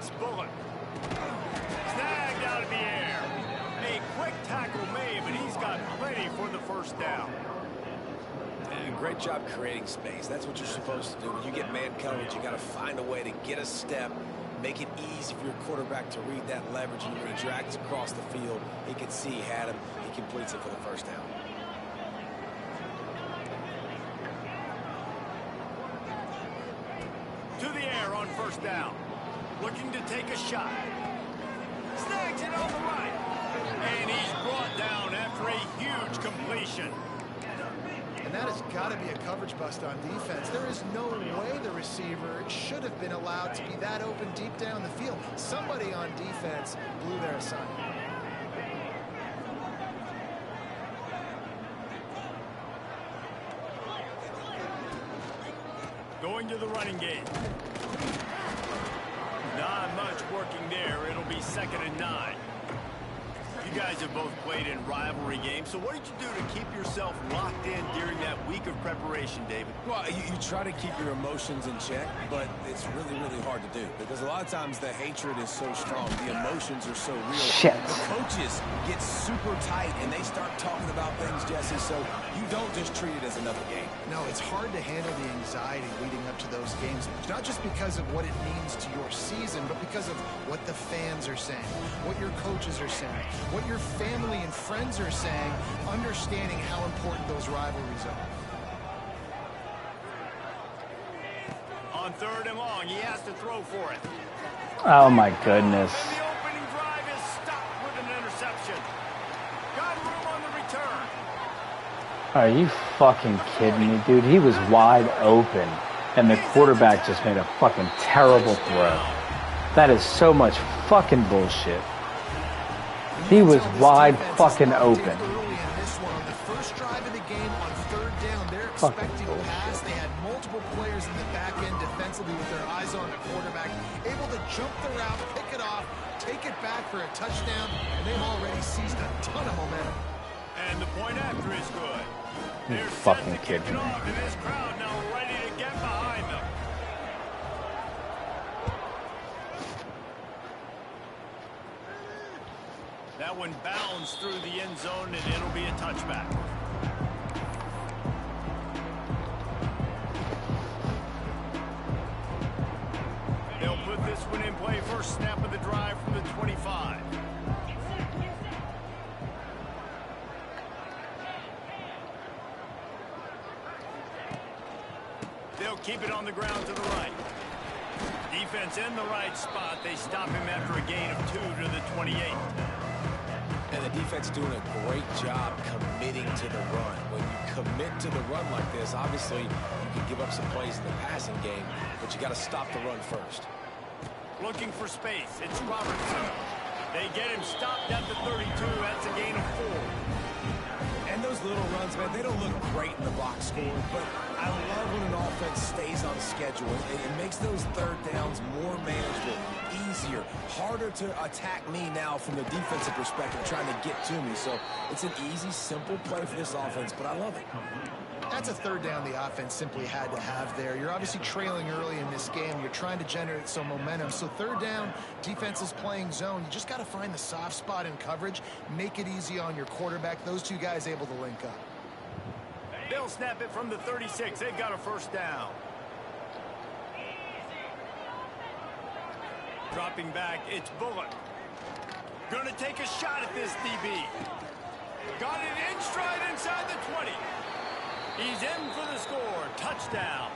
It's Bullock. Snagged out of the air. A quick tackle made, but he's got plenty for the first down. And great job creating space. That's what you're supposed to do. When you get man coverage, you got to find a way to get a step, make it easy for your quarterback to read that leverage, and when he drags across the field, he can see he had him. He completes it for the first down. To the air on first down. Looking to take a shot. Snags it on the right. And he's brought down after a huge completion. And that has got to be a coverage bust on defense. There is no way the receiver should have been allowed to be that open deep down the field. Somebody on defense blew their assignment. Going to the running game. Not much working there. It'll be 2nd and 9. You guys have both played in rivalry games, so what did you do to keep yourself locked in during that week of preparation, David? Well, you try to keep your emotions in check, but it's really, really hard to do because a lot of times the hatred is so strong, the emotions are so real. Shit. The coaches get super tight and they start talking about things, Jesse, so you don't just treat it as another game. No, it's hard to handle the anxiety leading up to those games, not just because of what it means to your season, but because of what the fans are saying, what your coaches are saying, what your family and friends are saying, understanding how important those rivalries are. On 3rd and long, he has to throw for it. Oh my goodness. And the opening drive is stopped with an interception. Got room on the return. Are you fucking kidding me, dude? He was wide open, and the quarterback just made a fucking terrible throw. That is so much fucking bullshit. He was wide fucking open. Early in this one, on the first drive of the game on 3rd down, they're expecting a pass. They had multiple players in the back end defensively with their eyes on the quarterback, able to jump the route, pick it off, take it back for a touchdown, and they've already seized a ton of momentum. And the point after is good. You They're fucking set to kick kidding it me. off, and this crowd now ready to get behind them. That one bounds through the end zone, and it'll be a touchback. They'll put this one in play. First snap of the drive from the 25. They'll keep it on the ground to the right. Defense in the right spot. They stop him after a gain of 2 to the 28. And the defense doing a great job committing to the run. When you commit to the run like this, obviously you can give up some plays in the passing game, but you got to stop the run first. Looking for space. It's Robertson. They get him stopped at the 32. That's a gain of 4. And those little runs, man, they don't look great in the box score, but I love when an offense stays on schedule. It makes those 3rd downs more manageable, easier, harder to attack me now from the defensive perspective, trying to get to me. So it's an easy, simple play for this offense, but I love it. That's a 3rd down the offense simply had to have there. You're obviously trailing early in this game. You're trying to generate some momentum. So 3rd down, defense is playing zone. You just got to find the soft spot in coverage, make it easy on your quarterback. Those two guys able to link up. They'll snap it from the 36. They've got a first down. Dropping back, it's Bullock. Going to take a shot at this DB. Got it in stride inside the 20. He's in for the score. Touchdown.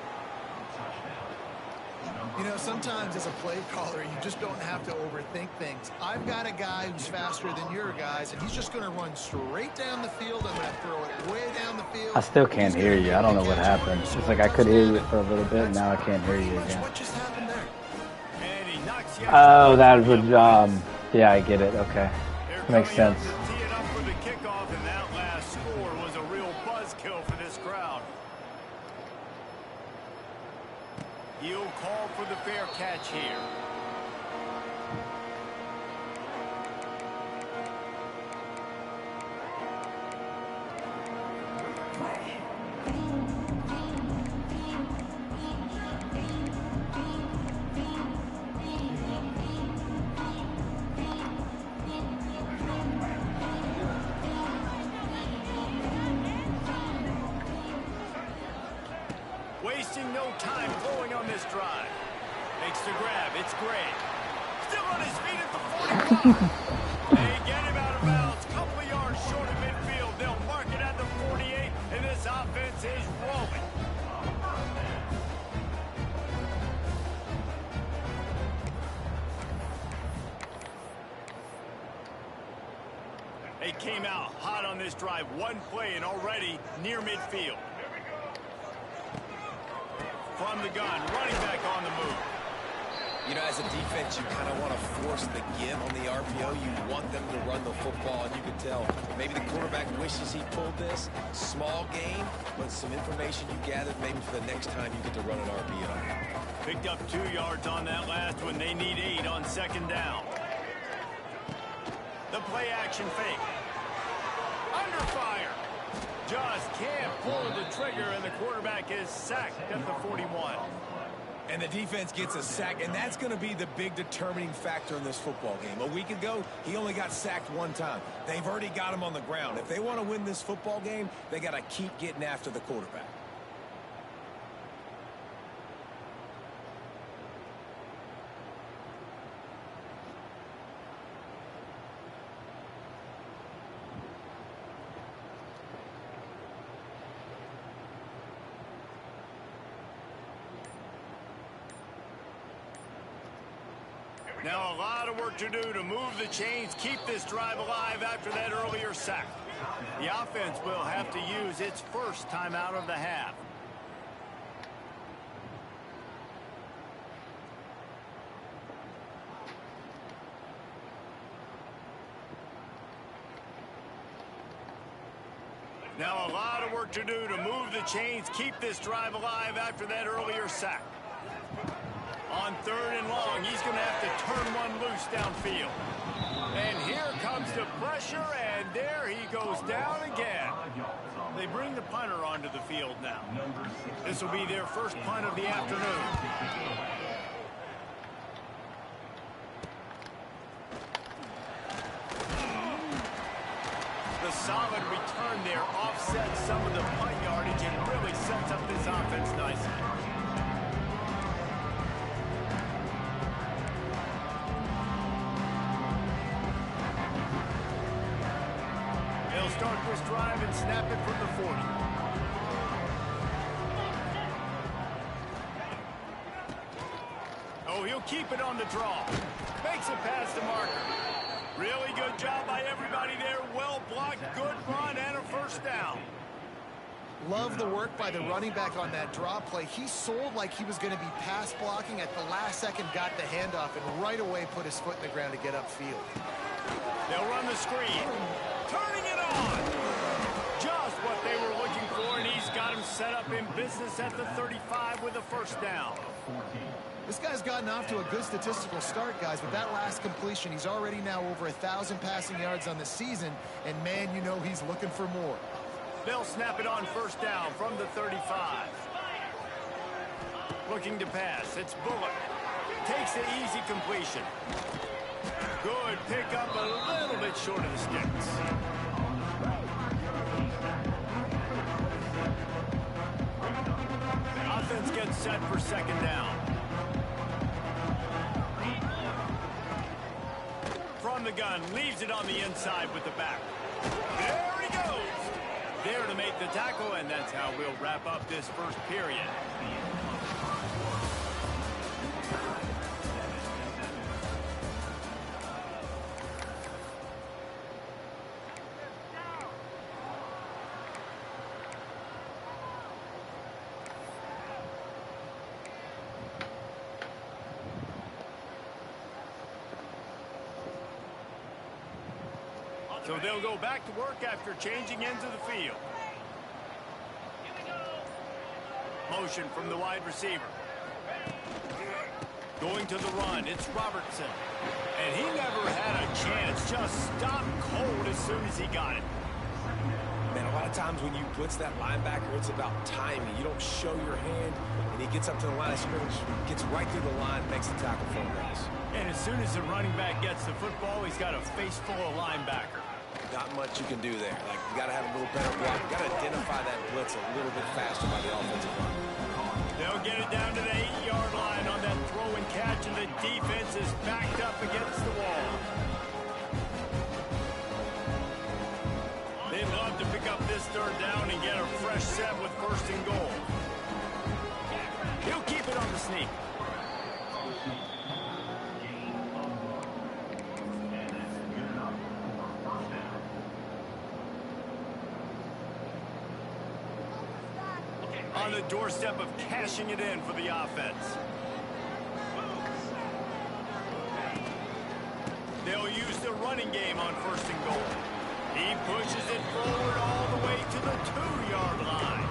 You know, sometimes as a play caller, you just don't have to overthink things. I've got a guy who's faster than your guys, and he's just going to run straight down the field. I'm going to throw it way down the field. I still can't hear you. I don't know what happened. It's like I could hear you for a little bit, now I can't hear you again. What just happened there? And he knocks you Oh, that would, yeah, I get it. Okay. Makes sense. Tee it up for the kickoff, and that last score was a real buzzkill for this crowd. He'll call for the fair catch here. no time flowing on this drive. Makes the grab. It's Gray. Still on his feet at the 45. They get him out of bounds. Couple of yards short of midfield. They'll mark it at the 48, and this offense is rolling. They came out hot on this drive. One play and already near midfield. From the gun, running back on the move. You know, as a defense, you kind of want to force the give on the RPO. You want them to run the football, and you can tell maybe the quarterback wishes he pulled this. Small game, but some information you gathered maybe for the next time you get to run an RPO. Picked up 2 yards on that last one. They need 8 on second down. The play action fake. Under fire. Just can't pull the trigger, and the quarterback is sacked at the 41. And the defense gets a sack, and that's going to be the big determining factor in this football game. A week ago, he only got sacked 1 time. They've already got him on the ground. If they want to win this football game, they got to keep getting after the quarterback. Now a lot of work to do to move the chains, keep this drive alive after that earlier sack. The offense will have to use its first timeout of the half. Now a lot of work to do to move the chains, keep this drive alive after that earlier sack. On 3rd and long, he's going to have to turn one loose downfield. And here comes the pressure, and there he goes down again. They bring the punter onto the field now. This will be their first punt of the afternoon. The solid return there offsets some of the punt yardage and really sets up this offense nicely. Start this drive and snap it from the 40. Oh, he'll keep it on the draw. Makes it past the marker. Really good job by everybody there. Well blocked, good run, and a first down. Love the work by the running back on that draw play. He sold like he was going to be pass blocking. At the last second, got the handoff, and right away put his foot in the ground to get upfield. They'll run the screen. Turning it on. Just what they were looking for, and he's got him set up in business at the 35 with a first down. This guy's gotten off to a good statistical start, guys. With that last completion, he's already now over 1,000 passing yards on the season, and man, you know he's looking for more. They'll snap it on first down from the 35. Looking to pass. It's Bullock. Takes the easy completion. Good pickup, a little bit short of the sticks. Offense gets set for second down. From the gun, leaves it on the inside with the back. There he goes. There to make the tackle, and that's how we'll wrap up this first period. So they'll go back to work after changing ends of the field. Motion from the wide receiver. Going to the run, it's Robertson. And he never had a chance, just stopped cold as soon as he got it. Man, a lot of times when you blitz that linebacker, it's about timing. You don't show your hand, and he gets up to the line of scrimmage, gets right through the line, makes the tackle for him. And as soon as the running back gets the football, he's got a face full of linebacker. Not much you can do there. You got to have a little better block. You got to identify that blitz a little bit faster by the offensive line. They'll get it down to the 8-yard line on that throw and catch, and the defense is backed up against the wall. They'd love to pick up this third down and get a fresh set with first and goal. He'll keep it on the sneak. On the doorstep of cashing it in for the offense. They'll use the running game on first and goal. He pushes it forward all the way to the 2-yard line.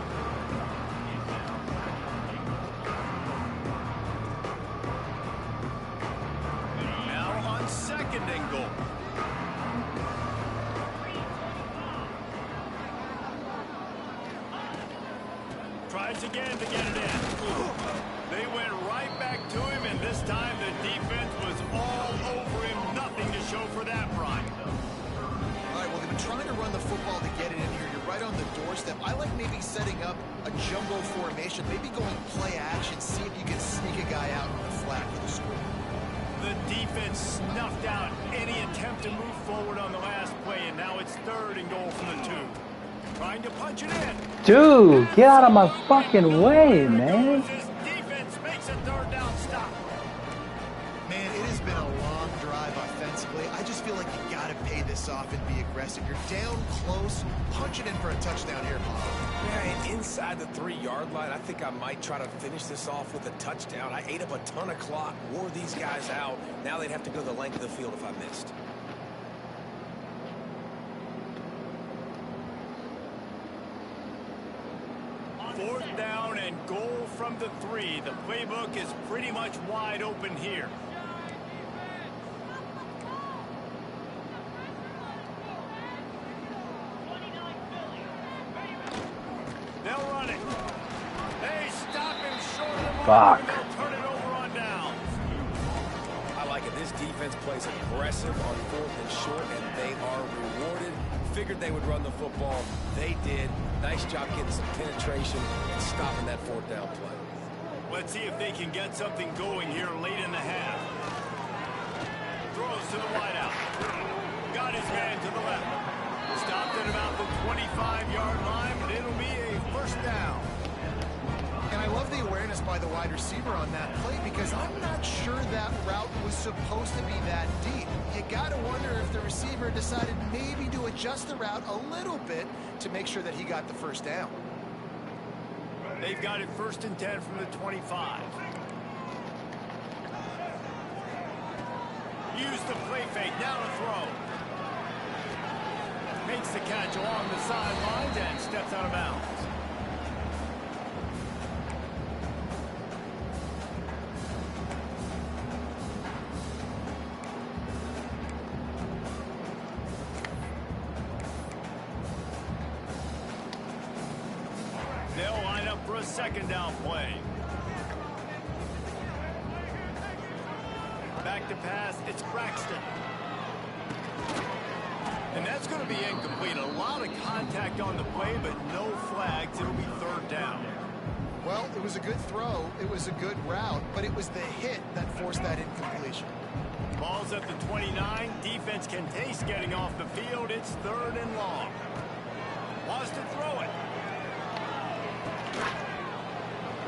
Now on second and goal. Tries again to get it in. They went right back to him, and this time the defense was all over him. Nothing to show for that, Brian. All right, well, they've been trying to run the football to get it in here. You're right on the doorstep. I like maybe setting up a jumbo formation, maybe going play action, see if you can sneak a guy out in the flat for the score. The defense snuffed out any attempt to move forward on the last play, and now it's third and goal from the 2. Trying to punch it in. Dude, get out of my fucking way, man. His defense makes a third down stop. Man, it has been a long drive offensively. I just feel like you got to pay this off and be aggressive. You're down close. Punch it in for a touchdown here, Bob. Yeah, and inside the 3-yard line, I think I might try to finish this off with a touchdown. I ate up a ton of clock, wore these guys out. Now they'd have to go the length of the field if I missed. Fourth down and goal from the 3. The playbook is pretty much wide open here. They'll run it. They stop him short of the mark. Fuck. They'll turn it over on downs. I like it. This defense plays aggressive on 4th and short, and they are rewarded. Figured they would run the football. They did. Nice job getting some penetration and stopping that 4th down play. Let's see if they can get something going here late in the half. Throws to the wideout. Got his man to the left. Stopped at about the 25-yard line, but it'll be a first down. And I love the awareness by the wide receiver on that play because I'm not sure that route was supposed to be that deep. You got to wonder if the receiver decided maybe to adjust the route a little bit to make sure that he got the first down. They've got it 1st and 10 from the 25. Use the play fake, now to throw. Makes the catch along the sidelines and steps out of bounds. They'll line up for a second down play. Back to pass, it's Braxton. And that's going to be incomplete. A lot of contact on the play, but no flags. It'll be third down. Well, it was a good throw. It was a good route, but it was the hit that forced that incompletion. Ball's at the 29. Defense can taste getting off the field. It's third and long. Wants to throw it.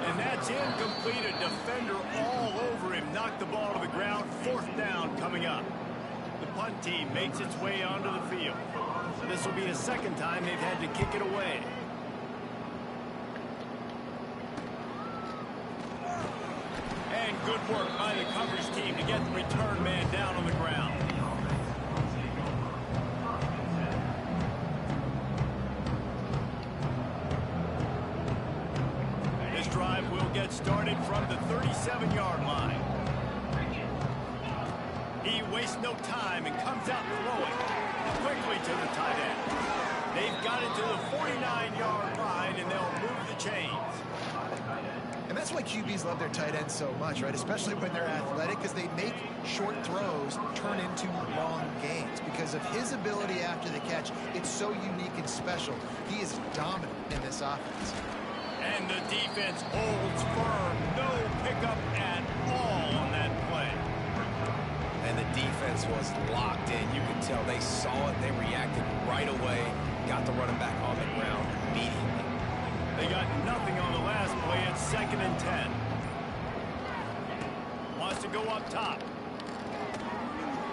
And that's incomplete. A defender all over him. Knocked the ball to the ground. Fourth down coming up. The punt team makes its way onto the field. So this will be the second time they've had to kick it away. And good work by the coverage team to get the return man down on the ground. This drive will get started from the 37-yard line. He wastes no time and comes out throwing quickly to the tight end. They've got it to the 49-yard line, and they'll move the chains. And that's why QBs love their tight ends so much, right? Especially when they're athletic, because they make short throws turn into long gains. Because of his ability after the catch, it's so unique and special. He is dominant in this offense. And the defense holds firm. No pickup at all on that play. And the defense was locked in. You can tell they saw it. They reacted right away. Got the running back on the ground immediately. They got nothing on the last play. It's 2nd and 10. Wants to go up top.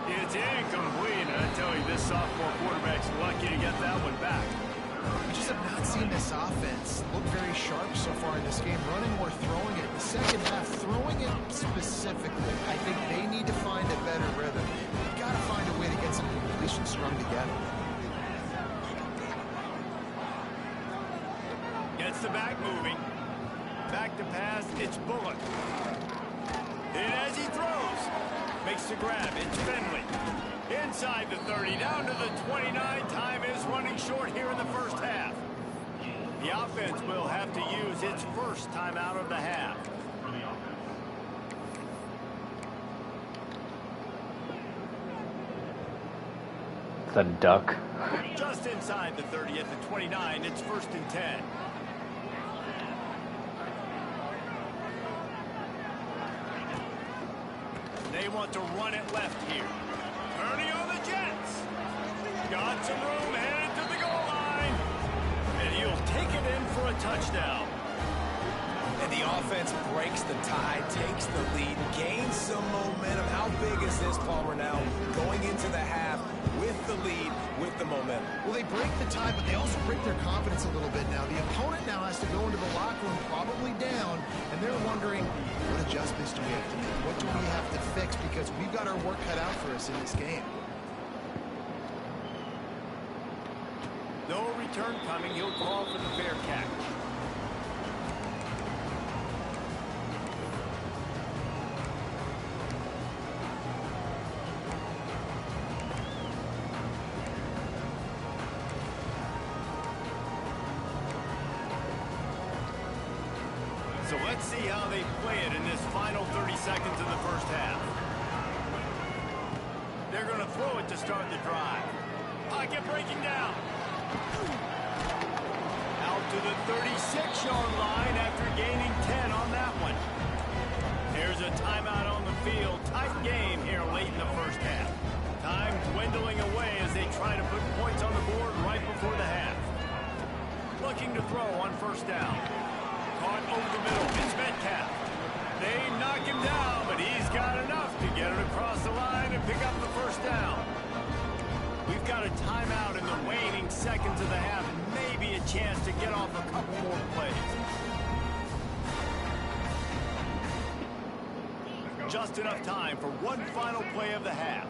It's incomplete. And I tell you, this sophomore quarterback's lucky to get that one back. We just have not seen this offense look very sharp so far in this game, running or throwing it. The second half, throwing it specifically, I think they need to find a better rhythm. You've got to find a way to get some completions strung together. Gets the back moving. Back to pass, it's Bullock. And as he throws, makes the grab, it's Finley. Inside the 30, down to the 29. Time is running short here in the first half. The offense will have to use its first timeout of the half. The duck. Just inside the 30 at the 29, it's 1st and 10. They want to run it left here. Turning on the Jets. Got some room, headed to the goal line. And he'll take it in for a touchdown. And the offense breaks the tie, takes the lead, gains some momentum. How big is this, Palmer, now going into the half with the lead, with the momentum? Well, they break the tie, but they also break their confidence a little bit now. The opponent now has to go into the locker room probably down, and they're wondering, what adjustments do we have to make? What do we have to fix? Because we've got our work cut out for us in this game. No return coming. He'll call for the fair catch. So let's see how they play it in this final 30 seconds of the first half. They're going to throw it to start the drive. Pocket breaking down. Out to the 36-yard line after gaining 10 on that one. There's a timeout on the field. Tight game here late in the first half. Time dwindling away as they try to put points on the board right before the half. Looking to throw on 1st down. Caught over the middle. It's Metcalf. They knock him down, but he's got enough to get it across the line and pick up the 1st down. We've got a timeout in the waning seconds of the half, and maybe a chance to get off a couple more plays. Just enough time for one final play of the half.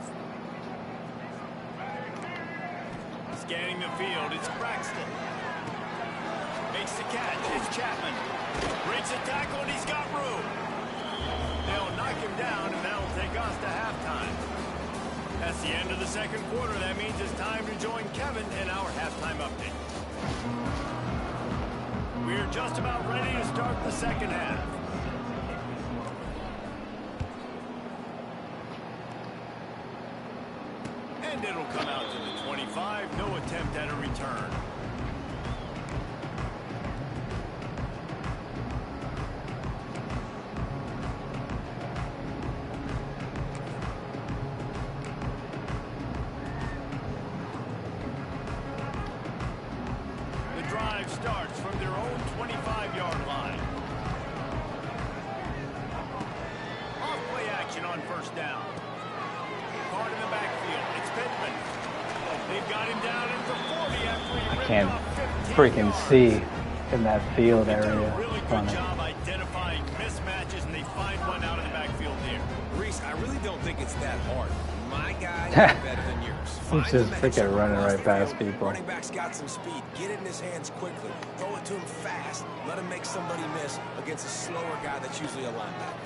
Scanning the field, it's Braxton. Makes the catch, it's Chapman. Breaks a tackle, and he's got room. They'll knock him down, and that'll take us to halftime. That's the end of the 2nd quarter. That means it's time to join Kevin in our halftime update. We're just about ready to start the 2nd half. And it'll come out to the 25. No attempt at a return. Starts from their own 25-yard line. Off-play action on 1st down. Card in the backfield. It's Pittman. They've got him down at the 40 after he ripped Can't off 15 freaking yards. see in that field They do area. a really good Funny. job identifying mismatches, and they find one out of the backfield there. Reese, I really don't think it's that hard. My guy is better than yours. He's just freaking running right past people. Running back's got some speed. Get it in his hands quickly. Throw it to him fast. Let him make somebody miss against a slower guy that's usually a linebacker.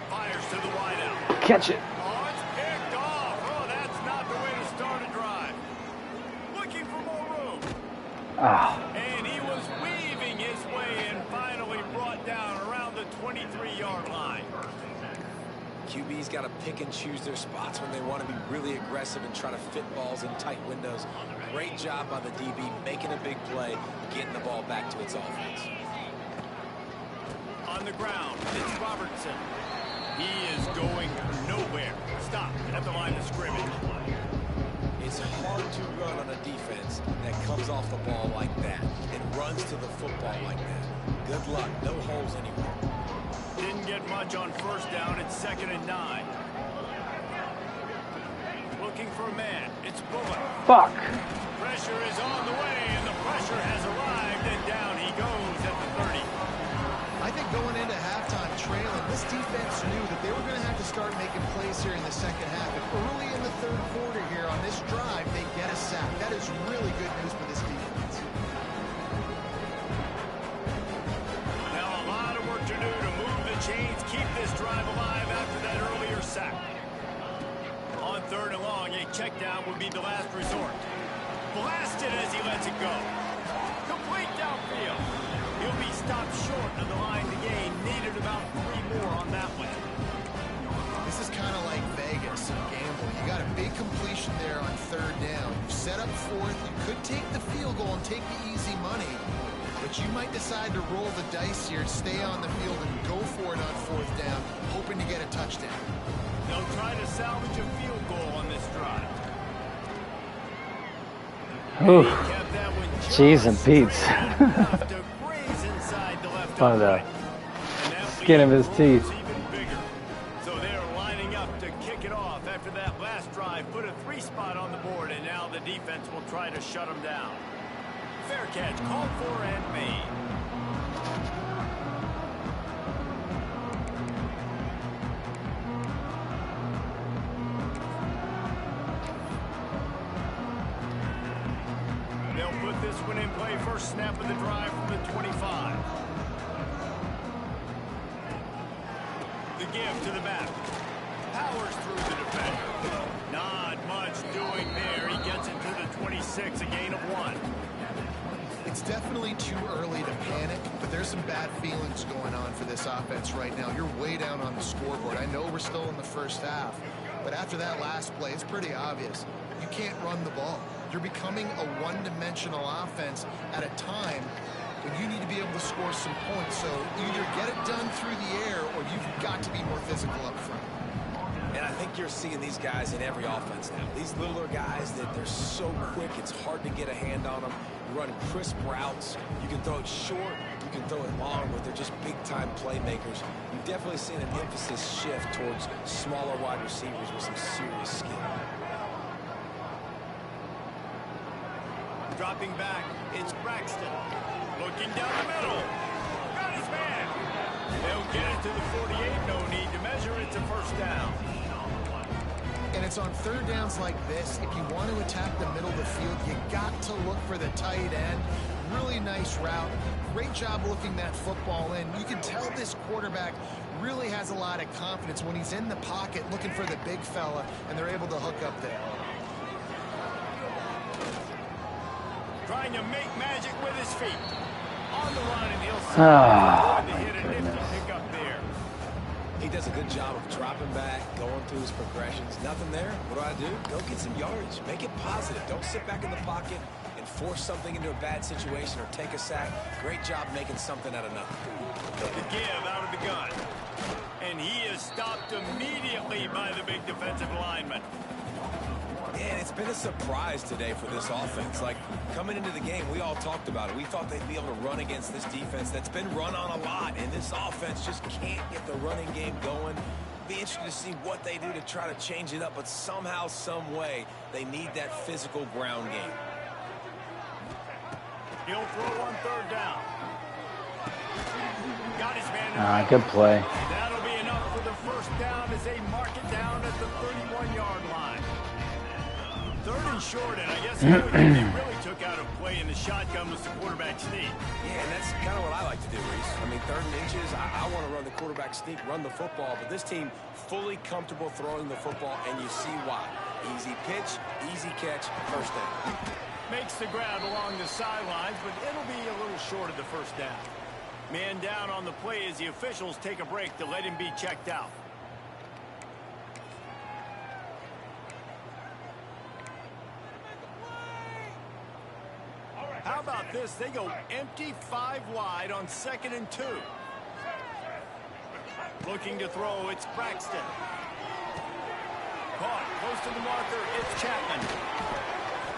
Fires to the wideout. Catch it. Oh, it's picked off. Oh, that's not the way to start a drive. Looking for more room. Ah, And he was weaving his way and finally brought down around the 23-yard line. QB DB's got to pick and choose their spots when they want to be really aggressive and try to fit balls in tight windows. Great job by the DB making a big play, getting the ball back to its offense. On the ground, it's Robertson. He is going nowhere. Stop at the line of scrimmage. It's hard to run on a defense that comes off the ball like that and runs to the football like that. Good luck. No holes anywhere. Didn't get much on first down. It's 2nd and 9. Looking for a man. It's Bullock. Fuck. Pressure is on the way, and the pressure has arrived, and down he goes at the 30. I think going into halftime trailing, this defense knew that they were going to have to start making plays here in the second half. And early in the third quarter here on this drive, they get a sack. That is really good news for this defense. Now a lot of work to do to move the chains, keep this drive alive after that earlier sack. On 3rd and long, a check down would be the last resort. Blasted as he lets it go. Complete downfield. He'll be stopped short of the line to gain. Needed about 3 more on that one. This is kind of like Vegas and gamble. You got a big completion there on 3rd down. You set up 4th. You could take the field goal and take the easy money. But you might decide to roll the dice here, stay on the field, and go for it on 4th down, hoping to get a touchdown. They'll try to salvage a field goal on this drive. Ooh. Cheese and Pete's. By the skin of his teeth. So they're lining up to kick it off after that last drive. Put a 3 spot on the board, and now the defense will try to shut them down. Fair catch, called for and made. They'll put this one in play. First snap of the drive from the 25. The give to the back. Powers through the defender. Not much doing there. He gets it to the 26, a gain of 1. It's definitely too early to panic, but there's some bad feelings going on for this offense right now. You're way down on the scoreboard. I know we're still in the first half, but after that last play, it's pretty obvious. You can't run the ball. You're becoming a one-dimensional offense at a time when you need to be able to score some points. So either get it done through the air or you've got to be more physical up front. And I think you're seeing these guys in every offense now. These littler guys that they're so quick, it's hard to get a hand on them. You run crisp routes. You can throw it short, you can throw it long, but they're just big-time playmakers. You've definitely seen an emphasis shift towards smaller wide receivers with some serious skill. Dropping back, it's Braxton. Looking down the middle. Got his man. They'll get it to the 48. No need to measure. It's a first down. And it's on 3rd downs like this. If you want to attack the middle of the field, you got to look for the tight end. Really nice route. Great job looking that football in. You can tell this quarterback really has a lot of confidence when he's in the pocket looking for the big fella, and they're able to hook up there. Trying to make magic with his feet. On the run, and he'll see hit a nifty pick up there. He does a good job of dropping back, going through his progressions. Nothing there. What do? Go get some yardage. Make it positive. Don't sit back in the pocket and force something into a bad situation or take a sack. Great job making something out of nothing. The give out of the gun. And he is stopped immediately by the big defensive lineman. And it's been a surprise today for this offense. Like, coming into the game, we all talked about it. We thought they'd be able to run against this defense that's been run on a lot, and this offense just can't get the running game going. Be interested to see what they do to try to change it up, but somehow, some way, they need that physical ground game. He'll throw on 3rd down. Got his man. Good play. That'll be enough for the first down as they mark it down at the 31-yard line. 3rd and short, and I guess the only thing they really took out of play in the shotgun was the quarterback sneak. Yeah, and that's kind of what I like to do, Reese. I mean, 3rd and inches, I want to run the quarterback sneak, run the football, but this team fully comfortable throwing the football, and you see why. Easy pitch, easy catch, first down. Makes the grab along the sidelines, but it'll be a little short of the first down. Man down on the play as the officials take a break to let him be checked out. about this? They go empty 5 wide on 2nd and 2. Looking to throw, it's Braxton. Caught close to the marker, it's Chapman.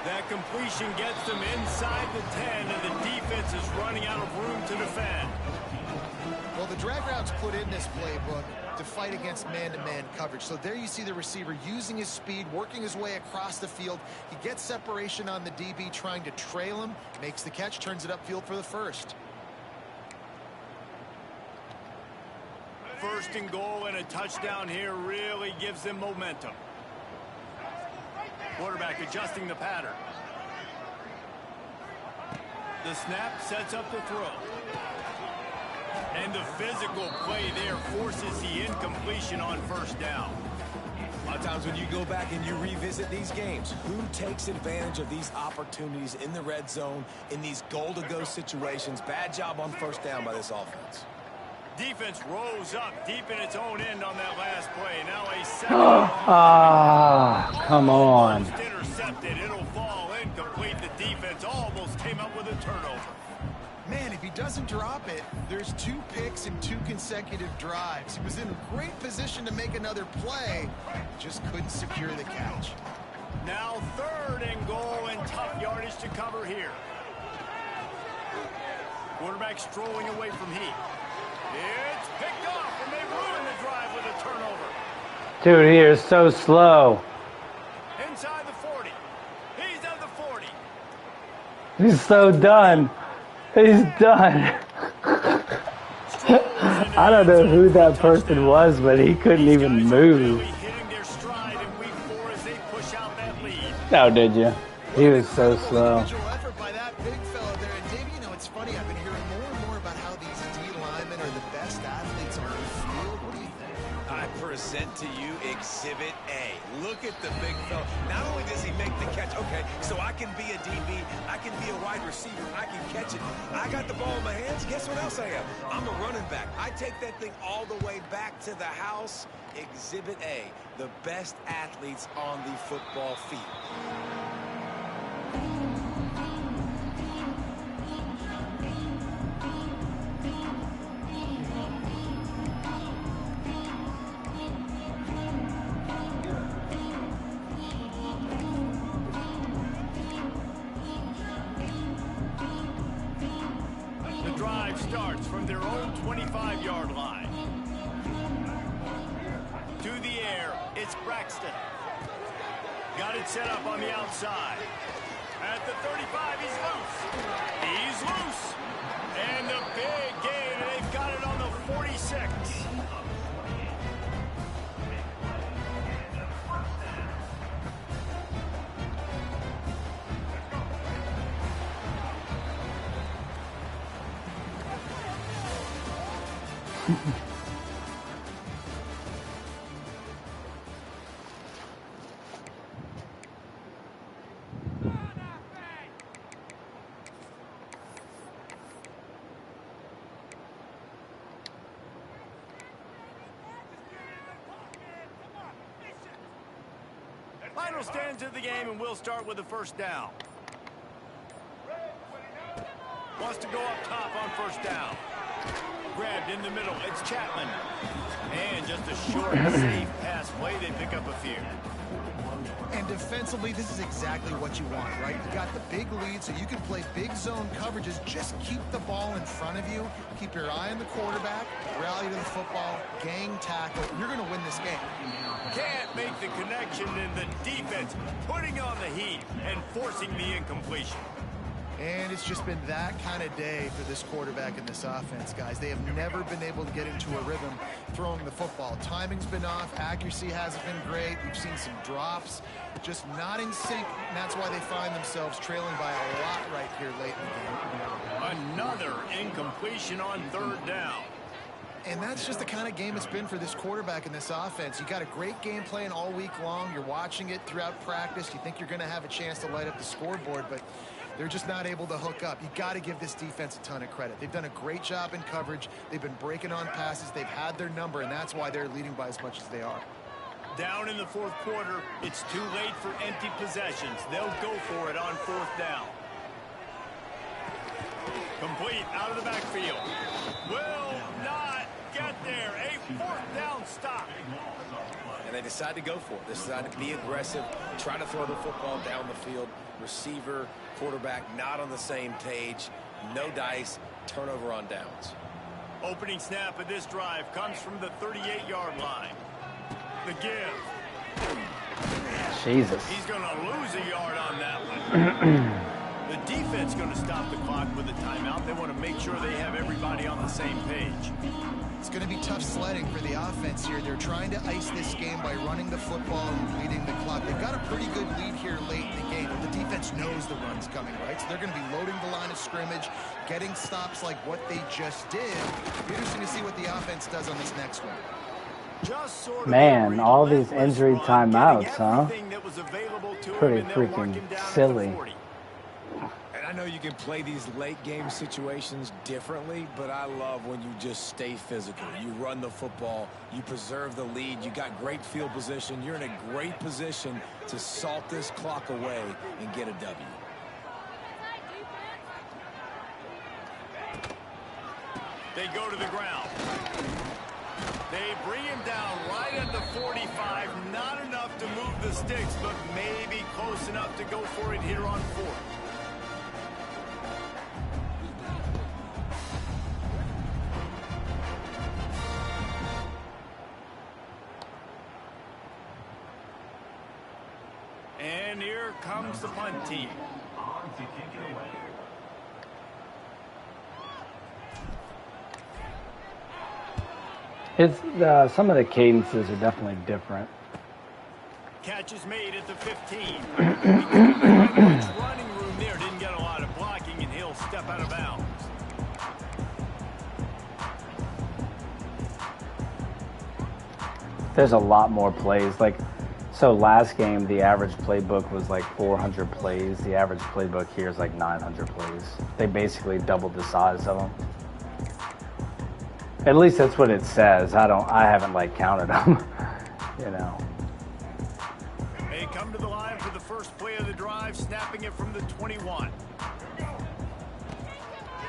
That completion gets them inside the 10, and the defense is running out of room to defend. Well, the drag routes put in this playbook to fight against man-to-man coverage. So there you see the receiver using his speed, working his way across the field. He gets separation on the DB, trying to trail him, makes the catch, turns it upfield for the first. 1st and goal and a touchdown here really gives them momentum. Quarterback adjusting the pattern. The snap sets up the throw. And the physical play there forces the incompletion on 1st down. A lot of times when you go back and you revisit these games, who takes advantage of these opportunities in the red zone, in these goal-to-go situations? Bad job on 1st down by this offense. Defense rose up deep in its own end on that last play. Now a 2nd. Come on. Almost intercepted. It'll fall incomplete. The defense almost came up with a turnover. Man, if he doesn't drop it, there's 2 picks in 2 consecutive drives. He was in a great position to make another play, just couldn't secure the catch. Now 3rd and goal and tough yardage to cover here. Quarterback strolling away from heat. It's picked off, and they ruin the drive with a turnover. Dude, he is so slow. Inside the 40. He's at the 40. He's so done. He's done. I don't know who that person was, but he couldn't even move. Oh, did you? He was so slow. Effort by that big fella there. And Dave, you know, it's funny. I've been hearing more and more about how these D linemen are the best athletes on the field. What do you think? I present to you Exhibit A. Look at the big fella. Not only does he make the catch, okay, so I can be a DB, I can be a wide receiver, I can catch it. I got the ball in my hands. Guess what else I am? I'm a running back. I take that thing all the way back to the house. Exhibit A, the best athletes on the football field. The drive starts from their own 25-yard line. To the air, it's Braxton. Got it set up on the outside. At the 35, he's loose. He's loose. And the big gain, and they've got it on the 46. Final stands of the game, and we'll start with the 1st down. Wants to go up top on 1st down. Grabbed in the middle. It's Chapman. And just a short, safe pass play. They pick up a few. And defensively, this is exactly what you want, right? You got the big lead, so you can play big zone coverages. Just keep the ball in front of you. Keep your eye on the quarterback. Rally to the football. Gang tackle. You're going to win this game. Can't make the connection, and the defense putting on the heat and forcing the incompletion. And it's just been that kind of day for this quarterback and this offense, guys. They have never been able to get into a rhythm throwing the football. Timing's been off. Accuracy hasn't been great. We've seen some drops. Just not in sync, and that's why they find themselves trailing by a lot right here late in the game. Another incompletion on 3rd down. And that's just the kind of game it's been for this quarterback and this offense. You got a great game plan all week long. You're watching it throughout practice. You think you're going to have a chance to light up the scoreboard, but they're just not able to hook up. You got to give this defense a ton of credit. They've done a great job in coverage. They've been breaking on passes. They've had their number, and that's why they're leading by as much as they are. Down in the 4th quarter, it's too late for empty possessions. They'll go for it on 4th down. Complete out of the backfield. Will not get there. A 4th down stop. And they decide to go for it. They decide to be aggressive, try to throw the football down the field. Receiver, quarterback, not on the same page. No dice. Turnover on downs. Opening snap of this drive comes from the 38-yard line. The give. Jesus. He's going to lose a yard on that one. The defense going to stop the clock with a timeout. They want to make sure they have everybody on the same page. It's going to be tough sledding for the offense here. They're trying to ice this game by running the football and bleeding the clock. They've got a pretty good lead here late in the game, but the defense knows the run's coming, right? So they're going to be loading the line of scrimmage, getting stops like what they just did. Interesting to see what the offense does on this next one. Just sort of Man, all these injury timeouts, huh? Pretty Pretty freaking silly. And I know you can play these late game situations differently, but I love when you just stay physical. You run the football, you preserve the lead, you got great field position, you're in a great position to salt this clock away and get a W. They go to the ground. They bring him down right at the 45. Not enough to move the sticks, but maybe close enough to go for it here on 4th. And here comes the punt team. It's some of the cadences are definitely different. Catch is made at the 15. Running room there, didn't get a lot of blocking, and he'll step out of bounds. There's a lot more plays. Like, so last game, the average playbook was like 400 plays. The average playbook here is like 900 plays. They basically doubled the size of them. At least that's what it says. I haven't like counted them, you know. They come to the line for the first play of the drive, snapping it from the 21.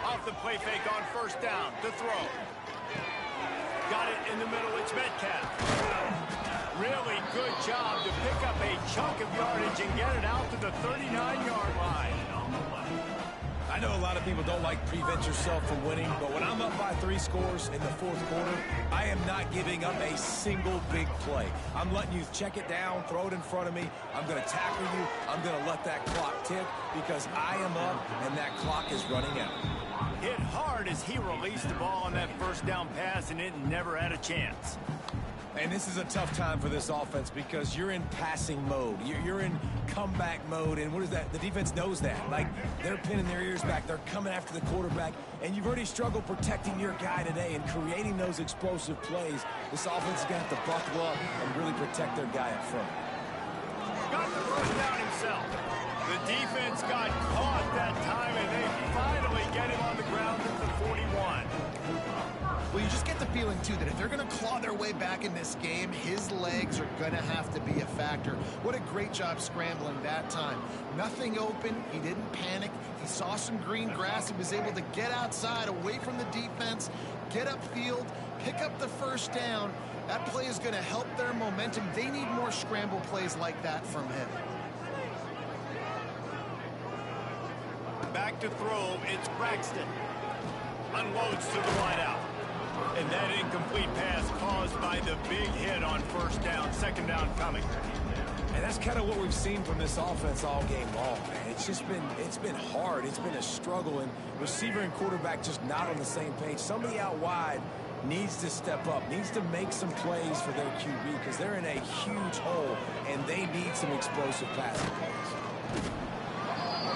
Off the play fake on 1st down, to throw. Got it in the middle, it's Metcalf. Really good job to pick up a chunk of yardage and get it out to the 39-yard line. I know a lot of people don't like prevent yourself from winning, but when I'm up by 3 scores in the 4th quarter, I am not giving up a single big play. I'm letting you check it down, throw it in front of me. I'm going to tackle you. I'm going to let that clock tick because I am up and that clock is running out. Hit hard as he released the ball on that 1st down pass, and it never had a chance. And this is a tough time for this offense because you're in passing mode. You're in comeback mode, and what is that? The defense knows that. Like, they're pinning their ears back. They're coming after the quarterback, and you've already struggled protecting your guy today and creating those explosive plays. This offense is going to have to buckle up and really protect their guy up front. Got the 1st down himself. The defense got caught that time, and they finally get him on the ground at the 41. Well, you just get the feeling, too, that if they're going to claw their way back in this game, his legs are going to have to be a factor. What a great job scrambling that time. Nothing open. He didn't panic. He saw some green grass. He was able to get outside, away from the defense, get upfield, pick up the 1st down. That play is going to help their momentum. They need more scramble plays like that from him. Back to throw, it's Braxton. Unloads to the wideout. And that incomplete pass caused by the big hit on 1st down, 2nd down coming. And that's kind of what we've seen from this offense all game long, man. It's been hard. It's been a struggle, and receiver and quarterback just not on the same page. Somebody out wide needs to step up, needs to make some plays for their QB because they're in a huge hole, and they need some explosive passing plays.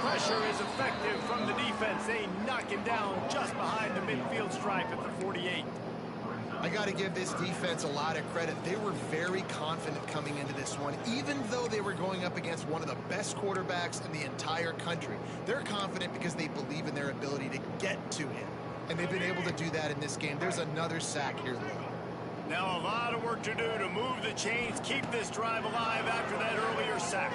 Pressure is effective from the defense. They knock him down just behind the midfield stripe at the 48. I got to give this defense a lot of credit. They were very confident coming into this one, even though they were going up against one of the best quarterbacks in the entire country. They're confident because they believe in their ability to get to him, and they've been able to do that in this game. There's another sack here, Lee. Now a lot of work to do to move the chains, keep this drive alive after that earlier sack.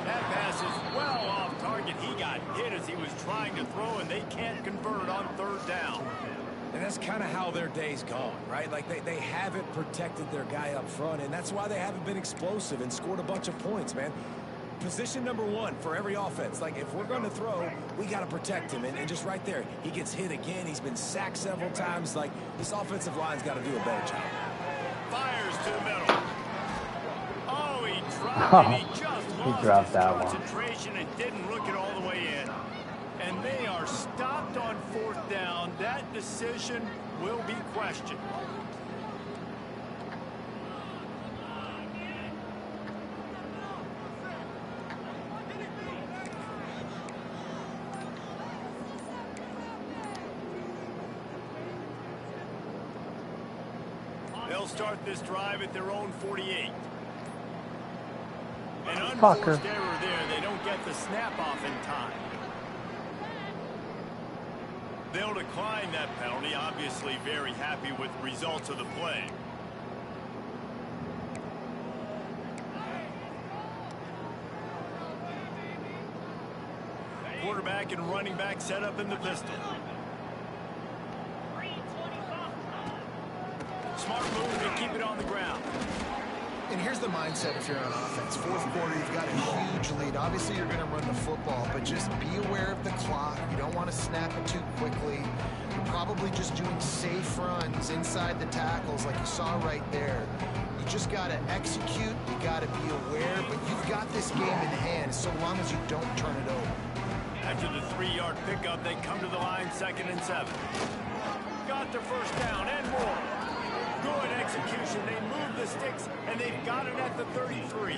That pass is well off target. He got hit as he was trying to throw, and they can't convert on third down. And that's kind of how their day's gone, right? Like, they haven't protected their guy up front, and that's why they haven't been explosive and scored a bunch of points, man. Position number one for every offense. Like, if we're going to throw, we got to protect him. And just right there, he gets hit again. He's been sacked several times. Like, this offensive line's got to do a better job. Fires to the middle. Oh, he dropped it. He just lost his concentration and didn't look it all the way in. And they are stopped on fourth down. That decision will be questioned. They'll start this drive at their own 48. An unforced error there. They don't get the snap off in time. They'll decline that penalty. Obviously very happy with the results of the play. Quarterback and running back set up in the pistol. Smart move to keep it on the ground. And here's the mindset if you're on offense. Fourth quarter, you've got a huge lead. Obviously, you're going to run the football, but just be aware of the clock. You don't want to snap it too quickly. You're probably just doing safe runs inside the tackles like you saw right there. You just got to execute. You got to be aware, but you've got this game in hand so long as you don't turn it over. After the 3-yard pickup, they come to the line 2nd and 7. Got their first down and more. Good execution. They move the sticks, and they've got it at the 33.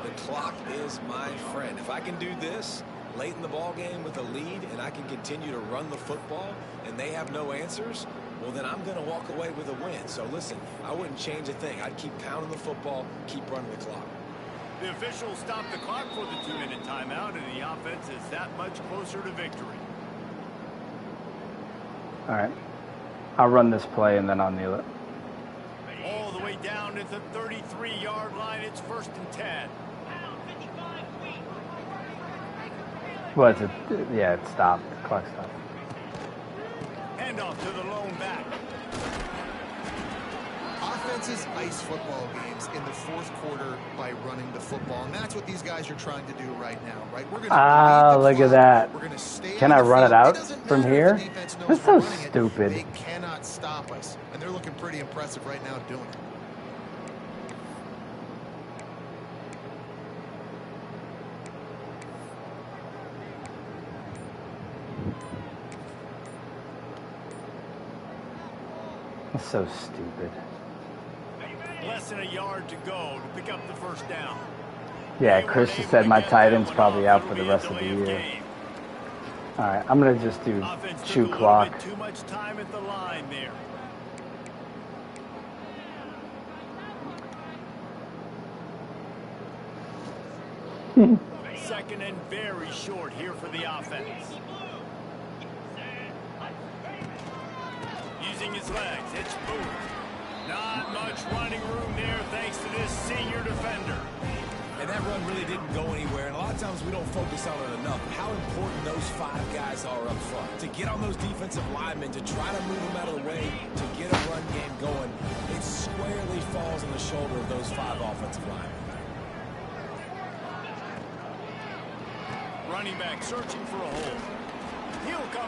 The clock is my friend. If I can do this late in the ball game with a lead and I can continue to run the football and they have no answers, well, then I'm going to walk away with a win. So, listen, I wouldn't change a thing. I'd keep pounding the football, keep running the clock. The officials stopped the clock for the 2-minute timeout, and the offense is that much closer to victory. All right. I'll run this play and then I'll kneel it. All the way down at the 33-yard line. It's 1st and 10. Well, it's yeah, it stopped. The clock stopped. Handoff to the lone back. Offenses ice football games in the fourth quarter by running the football, and that's what these guys are trying to do right now, right? We're gonna look at that. Can I run it out from here? That's so stupid. They cannot stop us, and they're looking pretty impressive right now doing it. That's so stupid. Less than a yard to go to pick up the first down. Yeah, Chris just said my tight end's probably out for the rest of the year. All right, I'm gonna just do shoot clock. Too much time at the line there. Second and very short here for the offense. Using his legs, it's Booth. Not much running room there thanks to this senior defender. And that run really didn't go anywhere. And a lot of times we don't focus on it enough. How important those 5 guys are up front. To get on those defensive linemen, to try to move them out of the way, to get a run game going, it squarely falls on the shoulder of those 5 offensive linemen. Running back searching for a hole.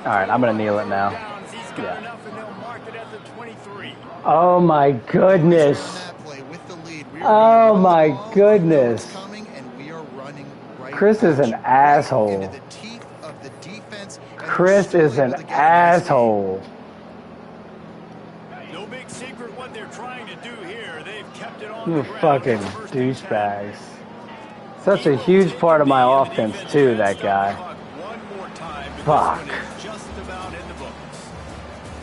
All right, I'm going to kneel it now. He's got enough, and they'll mark it at the 23. Oh, my goodness. Oh, my goodness. Chris is an asshole. Chris is an asshole. No big secret what they're trying to do here. They've kept it on You the ground. fucking douchebags. Such a huge part of my offense, too, that guy. One more time, Fuck. just about in the books.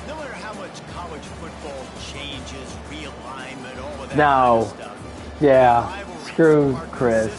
No matter how much college football changes, realignment, all of that kind of stuff. Yeah, screw Chris.